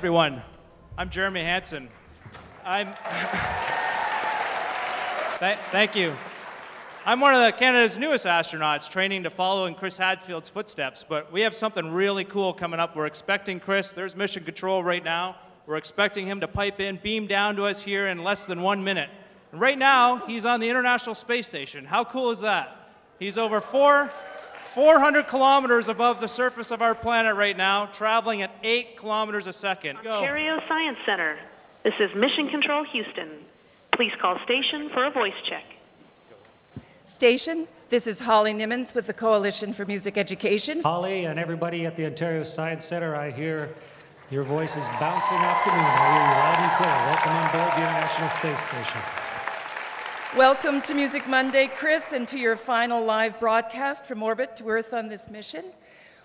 everyone. I'm Jeremy Hansen. Thank you. I'm one of Canada's newest astronauts, training to follow in Chris Hadfield's footsteps, but we have something really cool coming up. We're expecting Chris, there's mission control right now. We're expecting him to pipe in, beam down to us here in less than 1 minute. And right now, he's on the International Space Station. How cool is that? He's over 400 kilometers above the surface of our planet right now, traveling at 8 kilometers a second. Ontario Science Center. This is Mission Control Houston. Please call station for a voice check. Station, this is Holly Nimmons with the Coalition for Music Education. Holly and everybody at the Ontario Science Center, I hear your voices bouncing off the moon. I hear you loud and clear. Welcome on board the International Space Station. Welcome to Music Monday, Chris, and to your final live broadcast from orbit to Earth on this mission.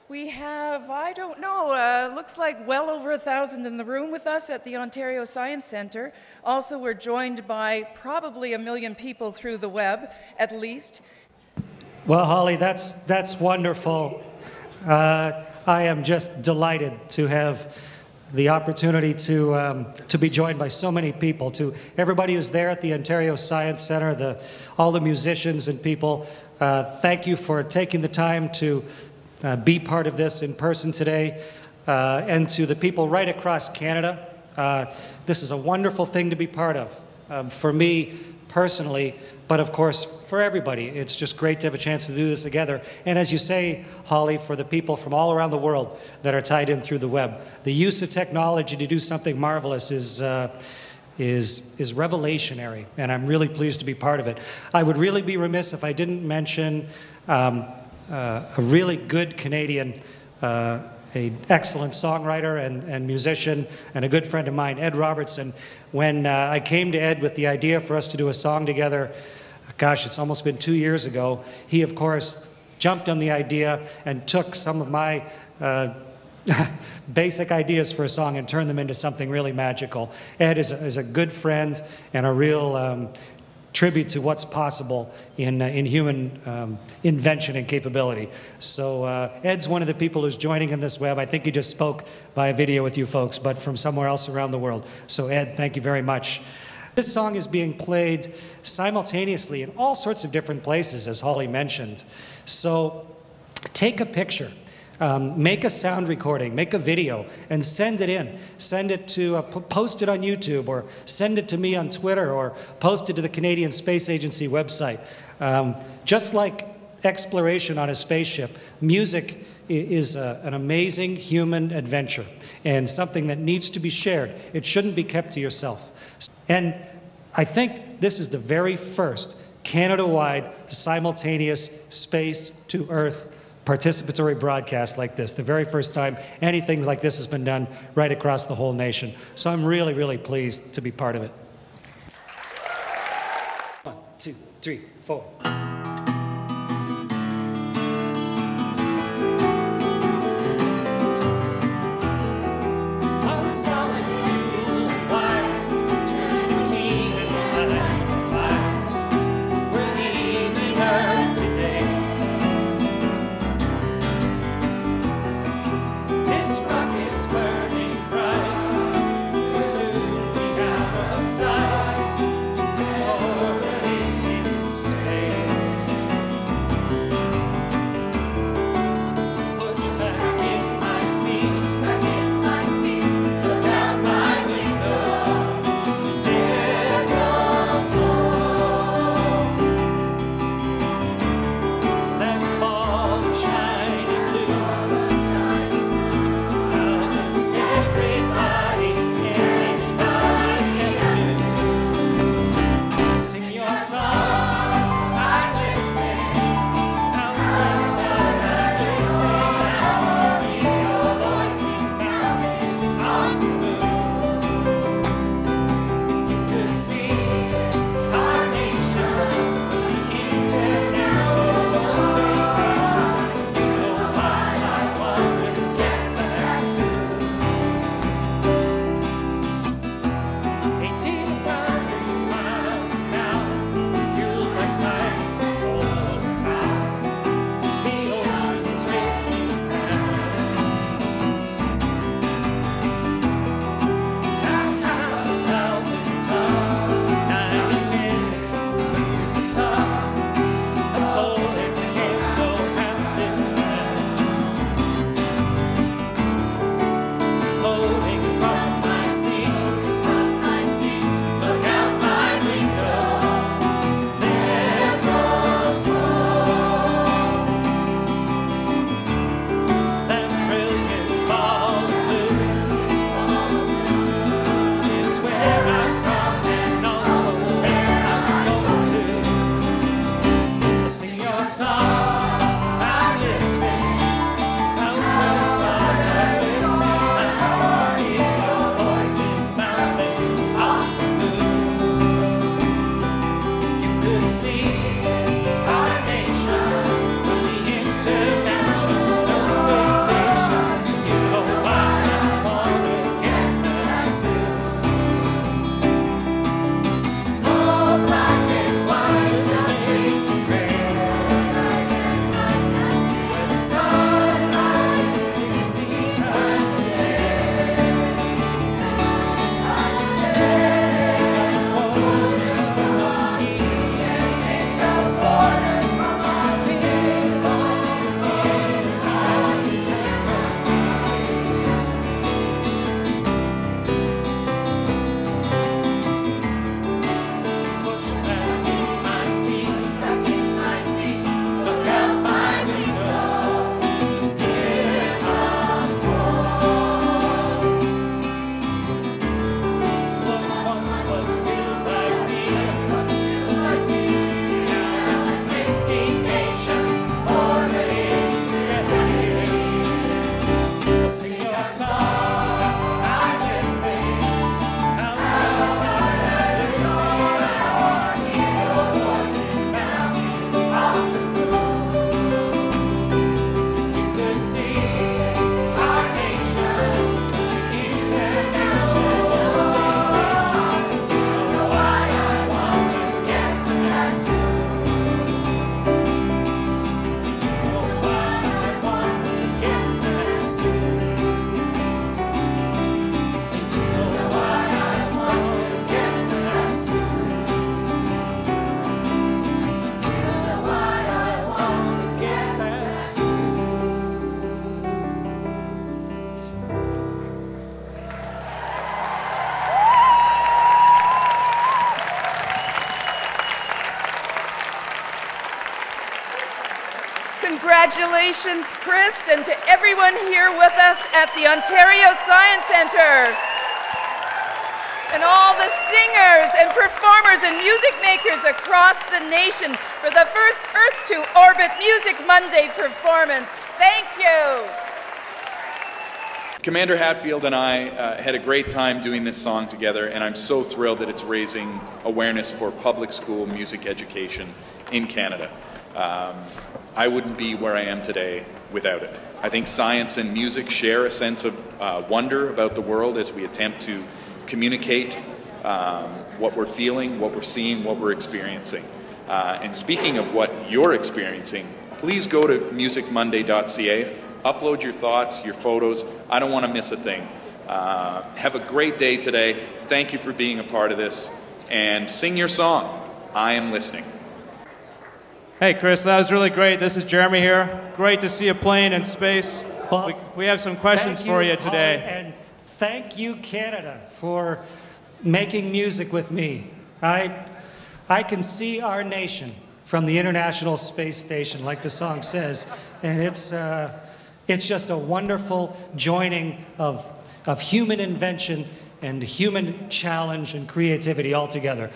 We have, I don't know, looks like well over 1,000 in the room with us at the Ontario Science Center. Also, we're joined by probably 1 million people through the web, at least. Well, Holly, that's wonderful. I am just delighted to have the opportunity to be joined by so many people, to everybody who's there at the Ontario Science Center, all the musicians and people. Thank you for taking the time to be part of this in person today, and to the people right across Canada. This is a wonderful thing to be part of, for me personally, but of course for everybody. It's just great to have a chance to do this together. And as you say, Holly, for the people from all around the world that are tied in through the web, the use of technology to do something marvelous is revelationary, and I'm really pleased to be part of it. I would really be remiss if I didn't mention a really good Canadian, an excellent songwriter and musician, and a good friend of mine, Ed Robertson. When I came to Ed with the idea for us to do a song together, gosh, it's almost been 2 years ago, he, of course, jumped on the idea and took some of my basic ideas for a song and turned them into something really magical. Ed is a good friend and a real tribute to what's possible in human invention and capability. So Ed's one of the people who's joining in this web. I think he just spoke via video with you folks, but from somewhere else around the world. So Ed, thank you very much. This song is being played simultaneously in all sorts of different places, as Holly mentioned. So take a picture. Make a sound recording, make a video, and send it in. Send it to, post it on YouTube, or send it to me on Twitter, or post it to the Canadian Space Agency website. Just like exploration on a spaceship, music is an amazing human adventure and something that needs to be shared. It shouldn't be kept to yourself. And I think this is the very first Canada-wide simultaneous space to Earth participatory broadcast like this, the very first time anything like this has been done right across the whole nation. So I'm really, really pleased to be part of it. 1, 2, 3, 4. Congratulations, Chris, and to everyone here with us at the Ontario Science Centre. And all the singers and performers and music makers across the nation for the first Earth to Orbit Music Monday performance. Thank you. Commander Hadfield and I had a great time doing this song together, and I'm so thrilled that it's raising awareness for public school music education in Canada. I wouldn't be where I am today without it. I think science and music share a sense of wonder about the world as we attempt to communicate what we're feeling, what we're seeing, what we're experiencing. And speaking of what you're experiencing, please go to musicmonday.ca, upload your thoughts, your photos. I don't want to miss a thing. Have a great day today. Thank you for being a part of this. And sing your song, I Am Listening. Hey, Chris, that was really great. This is Jeremy here. Great to see you playing in space. Well, we have some questions for you today. Holly, and thank you, Canada, for making music with me. I can see our nation from the International Space Station, like the song says, and it's just a wonderful joining of human invention and human challenge and creativity all together.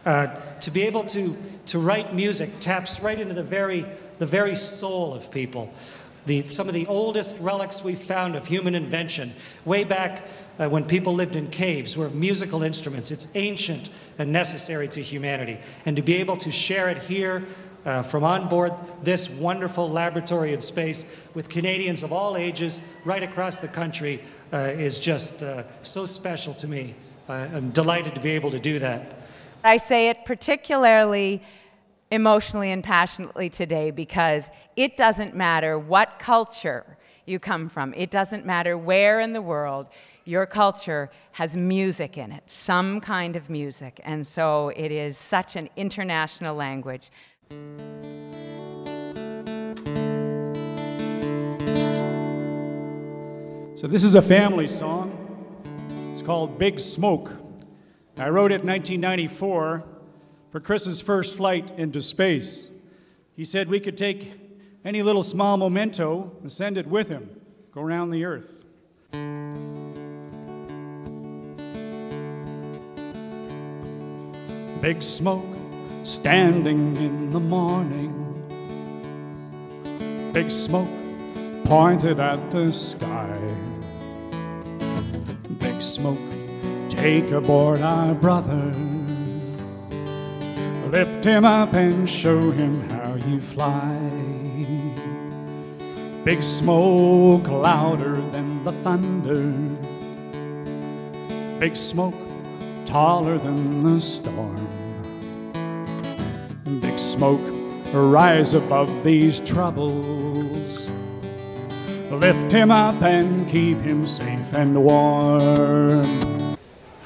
To be able to write music taps right into the very soul of people. Some of the oldest relics we've found of human invention, way back when people lived in caves, were musical instruments. It's ancient and necessary to humanity. And to be able to share it here from on board this wonderful laboratory in space with Canadians of all ages right across the country is just so special to me. I'm delighted to be able to do that. I say it particularly emotionally and passionately today because it doesn't matter what culture you come from. It doesn't matter where in the world your culture has music in it, some kind of music. And so it is such an international language. So this is a family song. It's called Big Smoke. I wrote it in 1994 for Chris's first flight into space. He said we could take any little small memento and send it with him, go around the Earth. Big smoke standing in the morning. Big smoke pointed at the sky. Big smoke, take aboard our brother. Lift him up and show him how you fly. Big smoke louder than the thunder. Big smoke taller than the storm. Big smoke rise above these troubles. Lift him up and keep him safe and warm.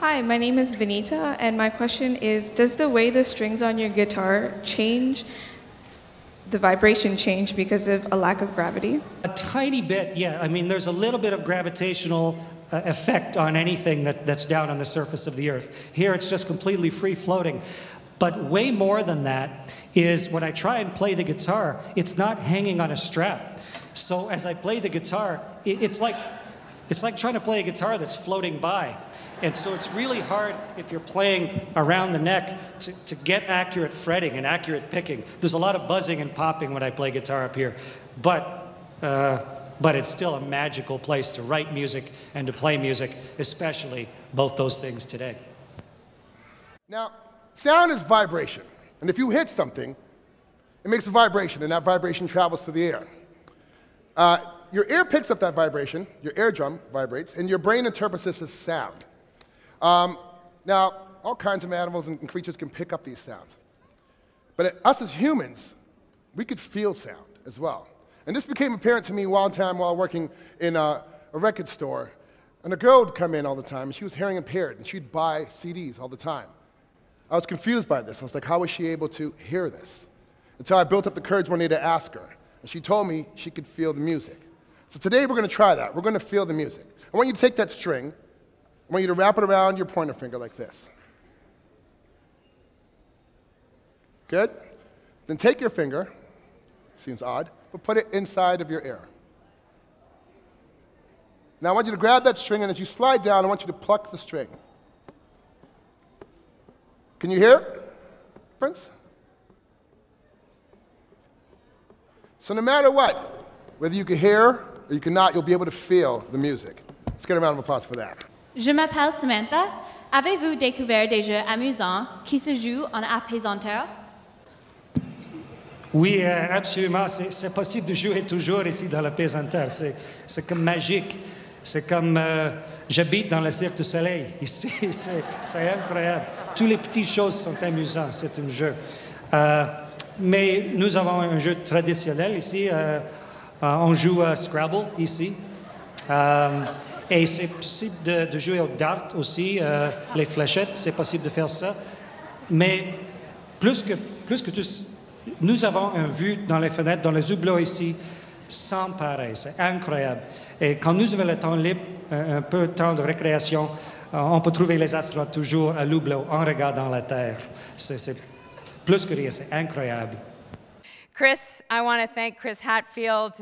Hi, my name is Vinita, and my question is, does the way the strings on your guitar change, the vibration change because of a lack of gravity? A tiny bit, yeah. I mean, there's a little bit of gravitational effect on anything that's down on the surface of the Earth. Here, it's just completely free-floating. But way more than that is when I try and play the guitar, it's not hanging on a strap. So as I play the guitar, it's like trying to play a guitar that's floating by. And so it's really hard if you're playing around the neck to get accurate fretting and accurate picking. There's a lot of buzzing and popping when I play guitar up here. But it's still a magical place to write music and to play music, especially both those things today. Now, sound is vibration. And if you hit something, it makes a vibration, and that vibration travels through the air. Your ear picks up that vibration, your eardrum vibrates, and your brain interprets this as sound. Now, all kinds of animals and creatures can pick up these sounds. But us as humans, we could feel sound as well. And this became apparent to me one time while working in a record store. And a girl would come in all the time, and she was hearing impaired, and she'd buy CDs all the time. I was confused by this. I was like, how was she able to hear this? Until I built up the courage one day to ask her. And she told me she could feel the music. So today we're going to try that. We're going to feel the music. I want you to take that string. I want you to wrap it around your pointer finger like this. Good? Then take your finger, seems odd, but put it inside of your ear. Now I want you to grab that string, and as you slide down, I want you to pluck the string. Can you hear it, Prince? So no matter what, whether you can hear or you cannot, you'll be able to feel the music. Let's get a round of applause for that. Je m'appelle Samantha. Avez-vous découvert des jeux amusants qui se jouent en apesanteur? Oui, absolument. C'est possible de jouer toujours ici dans la pesanteur. C'est comme magique. C'est comme j'habite dans le Cirque du Soleil. Ici, c'est incroyable. Toutes les petites choses sont amusantes. C'est un jeu. Mais nous avons un jeu traditionnel ici. On joue à Scrabble ici. Et c'est possible de jouer au dart aussi, les fléchettes. C'est possible de faire ça. Mais plus que tout, nous avons une vue dans les fenêtres, dans les hublots ici, sans pareil. C'est incroyable. Et quand nous avons le temps libre, un peu de temps de récréation, on peut trouver les astronautes toujours à l'hublot en regardant la Terre. C'est plus que rien, c'est incroyable. Chris, I want to thank Chris Hadfield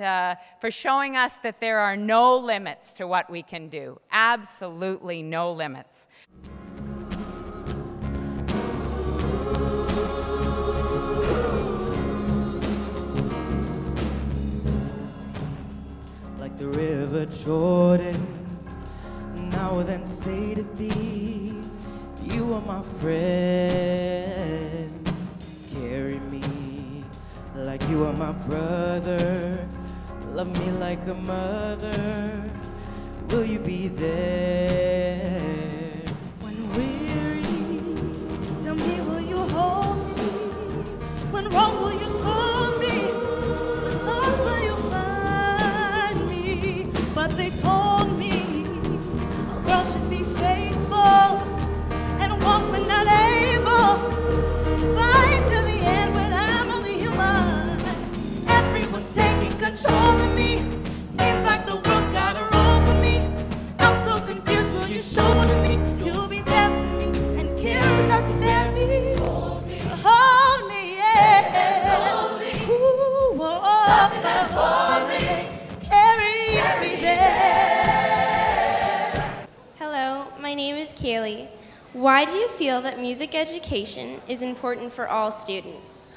for showing us that there are no limits to what we can do. Absolutely no limits. Like the river Jordan, now then say to thee, you are my friend. Carry me like you are my brother. Love me like a mother. Will you be there? When weary, tell me, will you hold me? When wrong, will you scold me? When lost, will you find me? But they told me a girl should be faithful and walk when not able. Fight till the end when I'm only human. Everyone's taking control of me. Seems like the world's got a role for me. I'm so confused, will you show to me? You'll be there for me and care enough to bear me. Hold me, yeah. Hold me. Ooh, oh, hold me. Carry me there. Hello, my name is Kaylee. Why do you feel that music education is important for all students?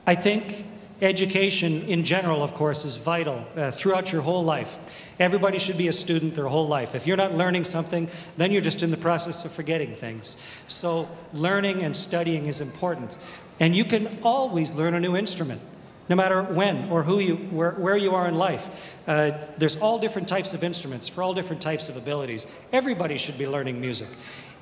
I think education in general, of course, is vital throughout your whole life. Everybody should be a student their whole life. If you're not learning something, then you're just in the process of forgetting things. So learning and studying is important. And you can always learn a new instrument, no matter when or where you are in life. There's all different types of instruments for all different types of abilities. Everybody should be learning music.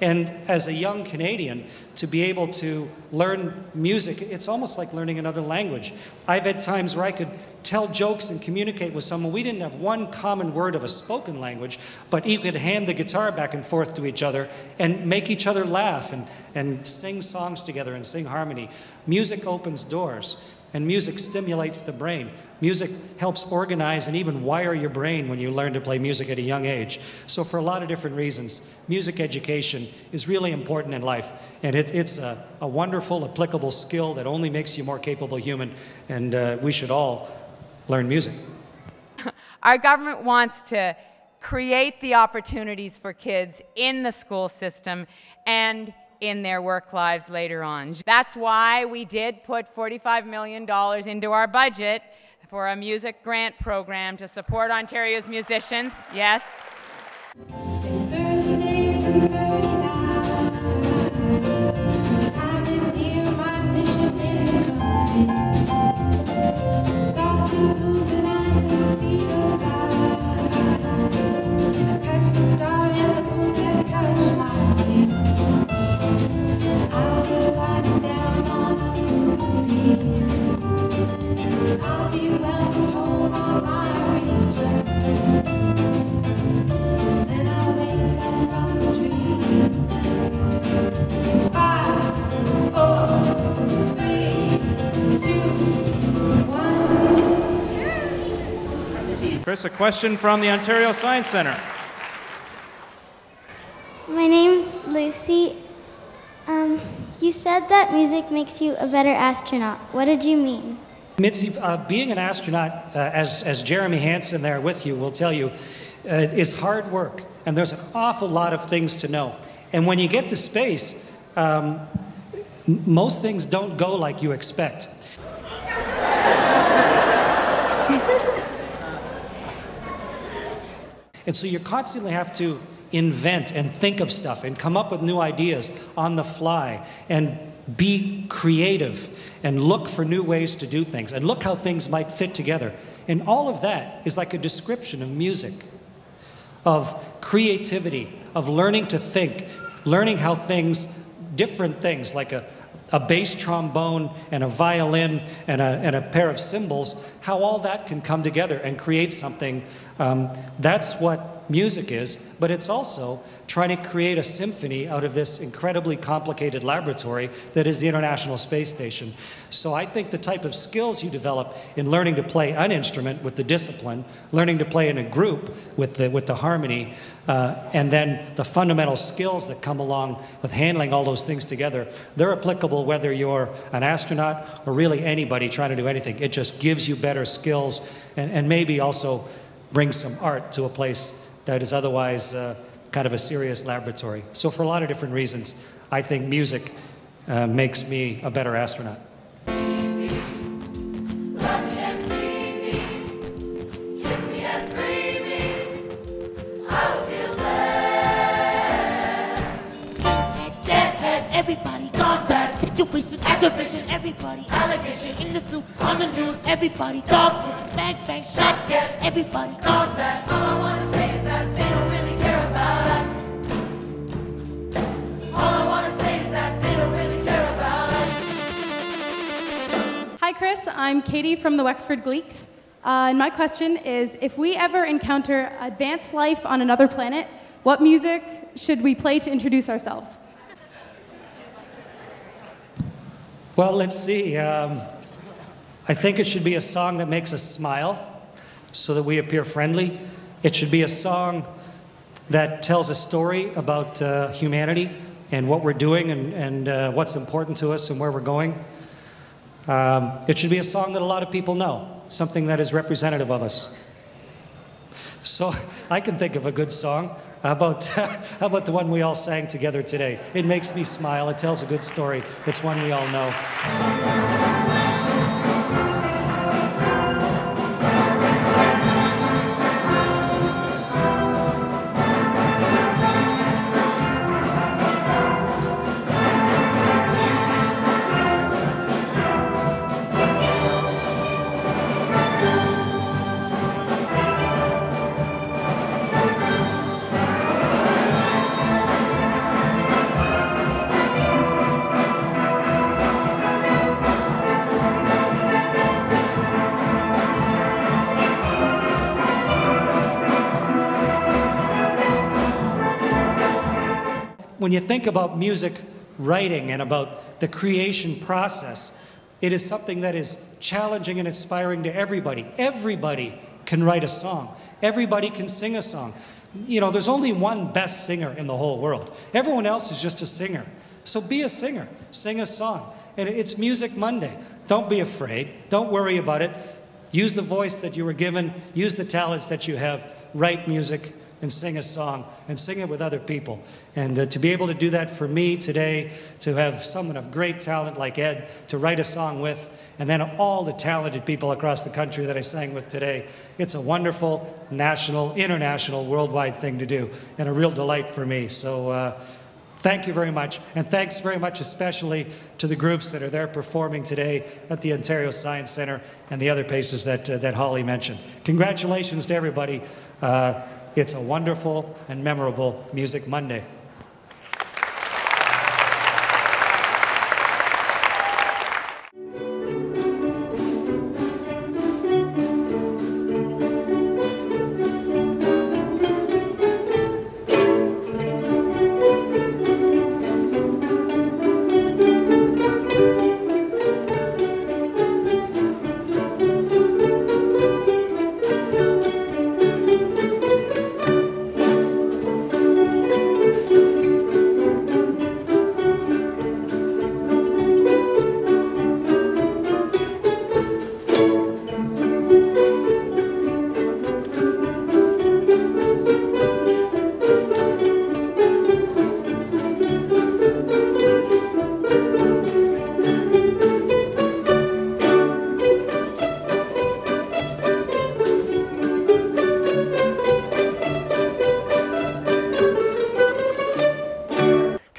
And as a young Canadian, to be able to learn music, it's almost like learning another language. I've had times where I could tell jokes and communicate with someone. We didn't have one common word of a spoken language, but you could hand the guitar back and forth to each other and make each other laugh and sing songs together and sing harmony. Music opens doors, and music stimulates the brain. Music helps organize and even wire your brain when you learn to play music at a young age. So for a lot of different reasons, music education is really important in life. And it's a wonderful, applicable skill that only makes you a more capable human. And we should all learn music. Our government wants to create the opportunities for kids in the school system and in their work lives later on. That's why we did put $45 million into our budget for a music grant program to support Ontario's musicians. Yes. It's been 30 days and 30 nights. Time is near, my mission is complete. Soft and smooth and at the speed of light. I touch the star and the moon has touched my feet. I'll be sliding down on a moonbeam. I'll be welcomed home on my return. Then I'll wake up from the dream. 5, 4, 3, 2, 1. Chris, a question from the Ontario Science Centre. My name's Lucy. You said that music makes you a better astronaut. What did you mean? Mitzi, being an astronaut, as Jeremy Hansen there with you will tell you, is hard work, and there's an awful lot of things to know. And when you get to space, most things don't go like you expect. And so you constantly have to invent and think of stuff and come up with new ideas on the fly and be creative and look for new ways to do things and look how things might fit together. And all of that is like a description of music, of creativity, of learning to think, learning how things, different things like a bass trombone and a violin and a pair of cymbals, how all that can come together and create something. That's what music is, but it's also trying to create a symphony out of this incredibly complicated laboratory that is the International Space Station. So I think the type of skills you develop in learning to play an instrument with the discipline, learning to play in a group with the harmony, and then the fundamental skills that come along with handling all those things together, they're applicable whether you're an astronaut or really anybody trying to do anything. It just gives you better skills and maybe also brings some art to a place that is otherwise kind of a serious laboratory. So for a lot of different reasons, I think music makes me a better astronaut. Everybody gone bad, situation, aggravation, everybody allegation in the suit, on the news, everybody dog food, bang bang, shot dead, everybody gone bad. All I wanna say is that they don't really care about us. All I wanna say is that they don't really care about us. Hi Chris, I'm Katie from the Wexford Gleeks. And my question is, if we ever encounter advanced life on another planet, what music should we play to introduce ourselves? Well, let's see. I think it should be a song that makes us smile so that we appear friendly. It should be a song that tells a story about humanity and what we're doing and what's important to us and where we're going. It should be a song that a lot of people know, something that is representative of us. So I can think of a good song. How about the one we all sang together today? It makes me smile. It tells a good story. It's one we all know. When you think about music writing and about the creation process, it is something that is challenging and inspiring to everybody. Everybody can write a song. Everybody can sing a song. You know, there's only one best singer in the whole world. Everyone else is just a singer. So be a singer. Sing a song. And it's Music Monday. Don't be afraid. Don't worry about it. Use the voice that you were given. Use the talents that you have. Write music and sing a song and sing it with other people. And to be able to do that for me today, to have someone of great talent like Ed to write a song with, and then all the talented people across the country that I sang with today, it's a wonderful national, international, worldwide thing to do, and a real delight for me. So thank you very much, and thanks very much especially to the groups that are there performing today at the Ontario Science Centre and the other places that Holly mentioned. Congratulations to everybody. It's a wonderful and memorable Music Monday.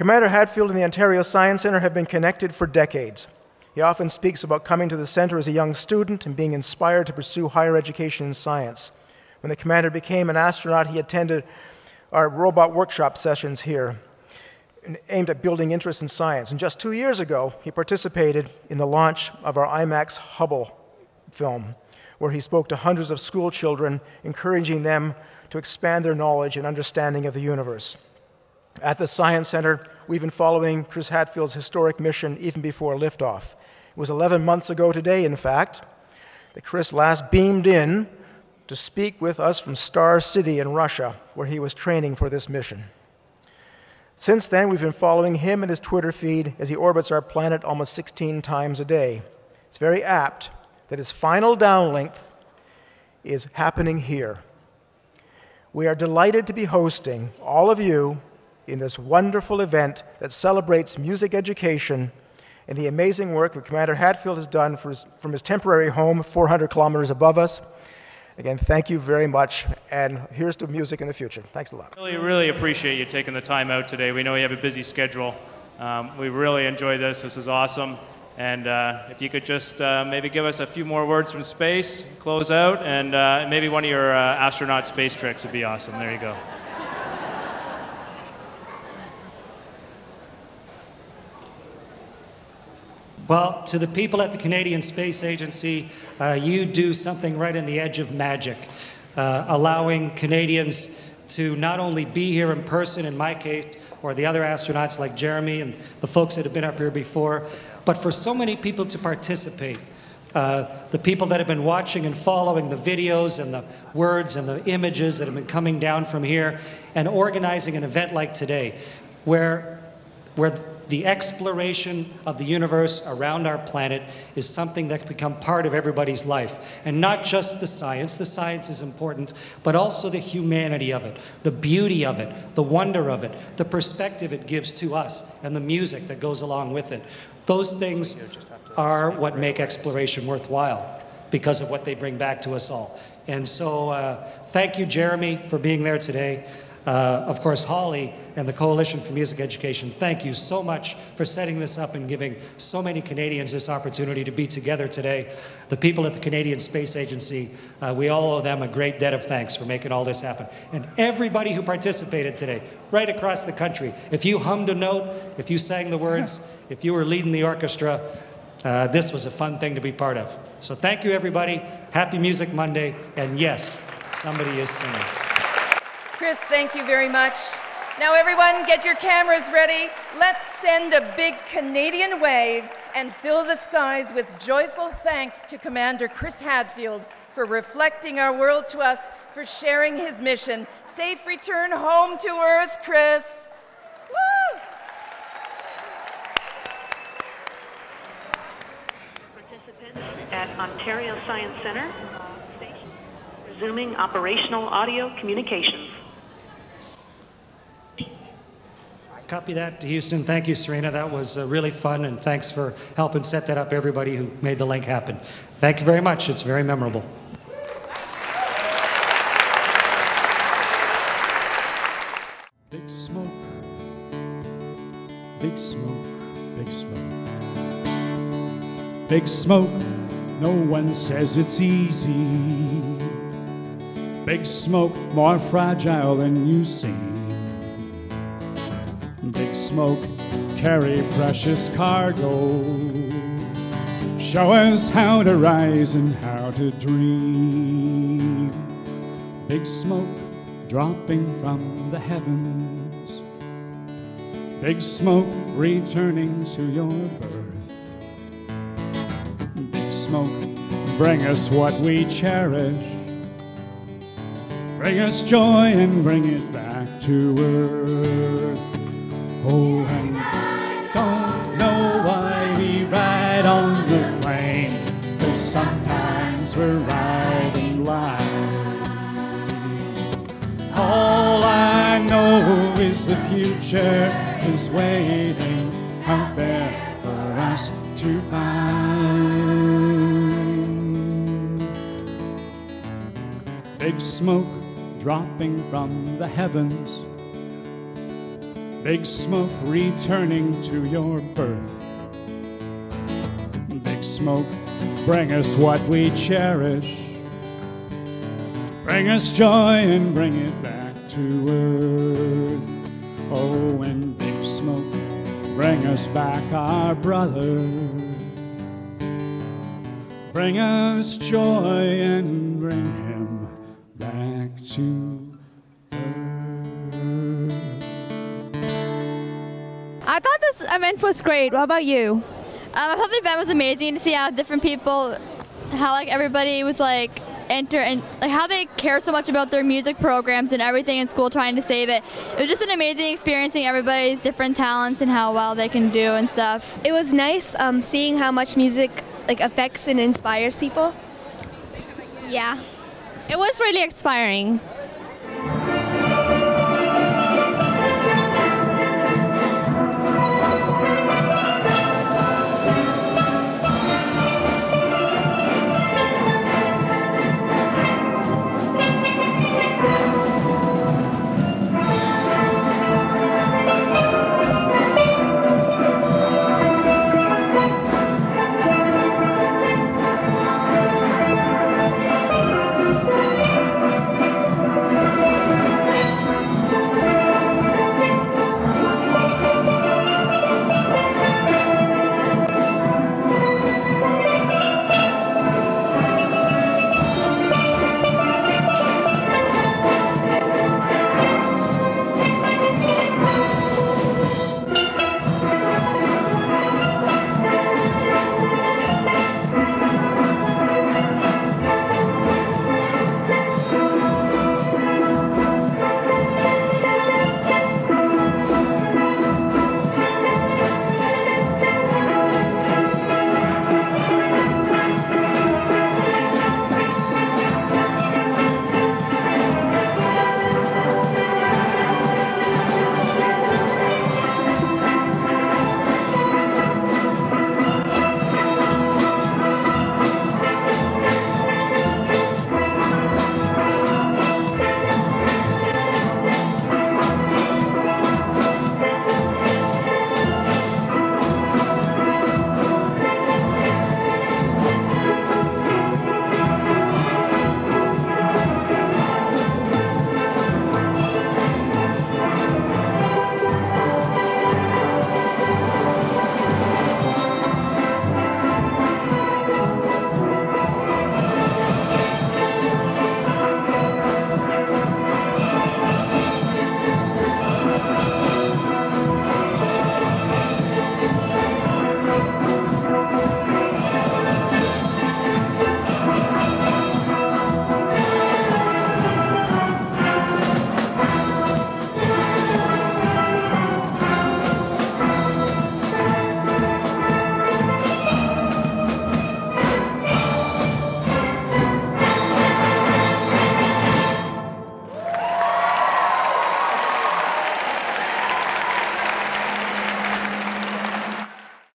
Commander Hadfield and the Ontario Science Centre have been connected for decades. He often speaks about coming to the centre as a young student and being inspired to pursue higher education in science. When the commander became an astronaut, he attended our robot workshop sessions here, aimed at building interest in science. And just 2 years ago, he participated in the launch of our IMAX Hubble film, where he spoke to hundreds of school children, encouraging them to expand their knowledge and understanding of the universe. At the Science Centre, we've been following Chris Hadfield's historic mission even before liftoff. It was 11 months ago today, in fact, that Chris last beamed in to speak with us from Star City in Russia, where he was training for this mission. Since then, we've been following him and his Twitter feed as he orbits our planet almost 16 times a day. It's very apt that his final downlink is happening here. We are delighted to be hosting all of you in this wonderful event that celebrates music education and the amazing work that Commander Hadfield has done from his temporary home 400 kilometers above us. Again, thank you very much, and here's to music in the future. Thanks a lot. Really appreciate you taking the time out today. We know you have a busy schedule. We really enjoyed this. This is awesome. And if you could just maybe give us a few more words from space, close out, and maybe one of your astronaut space tricks would be awesome. There you go. Well, to the people at the Canadian Space Agency, you do something right on the edge of magic, allowing Canadians to not only be here in person, in my case, or the other astronauts like Jeremy and the folks that have been up here before, but for so many people to participate. The people that have been watching and following the videos and the words and the images that have been coming down from here, and organizing an event like today, where the exploration of the universe around our planet is something that can become part of everybody's life. And not just the science is important, but also the humanity of it, the beauty of it, the wonder of it, the perspective it gives to us, and the music that goes along with it. Those things are what make exploration worthwhile because of what they bring back to us all. And so thank you, Jeremy, for being there today. Of course, Holly and the Coalition for Music Education, thank you so much for setting this up and giving so many Canadians this opportunity to be together today. The people at the Canadian Space Agency, we all owe them a great debt of thanks for making all this happen. And everybody who participated today, right across the country, if you hummed a note, if you sang the words, if you were leading the orchestra, this was a fun thing to be part of. So thank you, everybody. Happy Music Monday. And yes, somebody is singing. Chris, thank you very much. Now everyone, get your cameras ready. Let's send a big Canadian wave and fill the skies with joyful thanks to Commander Chris Hadfield for reflecting our world to us, for sharing his mission. Safe return home to Earth, Chris. Woo! Participants at Ontario Science Centre, resuming operational audio communications. Copy that to Houston. Thank you, Serena. That was really fun, and thanks for helping set that up, everybody who made the link happen. Thank you very much. It's very memorable. Big smoke, big smoke, big smoke. Big smoke, no one says it's easy. Big smoke, more fragile than you seem. Big smoke, carry precious cargo. Show us how to rise and how to dream. Big smoke, dropping from the heavens. Big smoke, returning to your birth. Big smoke, bring us what we cherish. Bring us joy and bring it back to earth. Oh, and don't know why we ride on the flame, 'cause sometimes we're riding blind. All I know is the future is waiting out there for us to find. Big smoke dropping from the heavens. Big smoke returning to your birth. Big smoke, bring us what we cherish. Bring us joy and bring it back to earth. Oh, and big smoke, bring us back our brother. Bring us joy and bring him back to earth. I thought this event was great. What about you? I thought the event was amazing to see how different people, how like everybody was like enter and like how they care so much about their music programs and everything in school trying to save it. It was just an amazing experiencing everybody's different talents and how well they can do and stuff. It was nice seeing how much music like affects and inspires people. Yeah. It was really inspiring.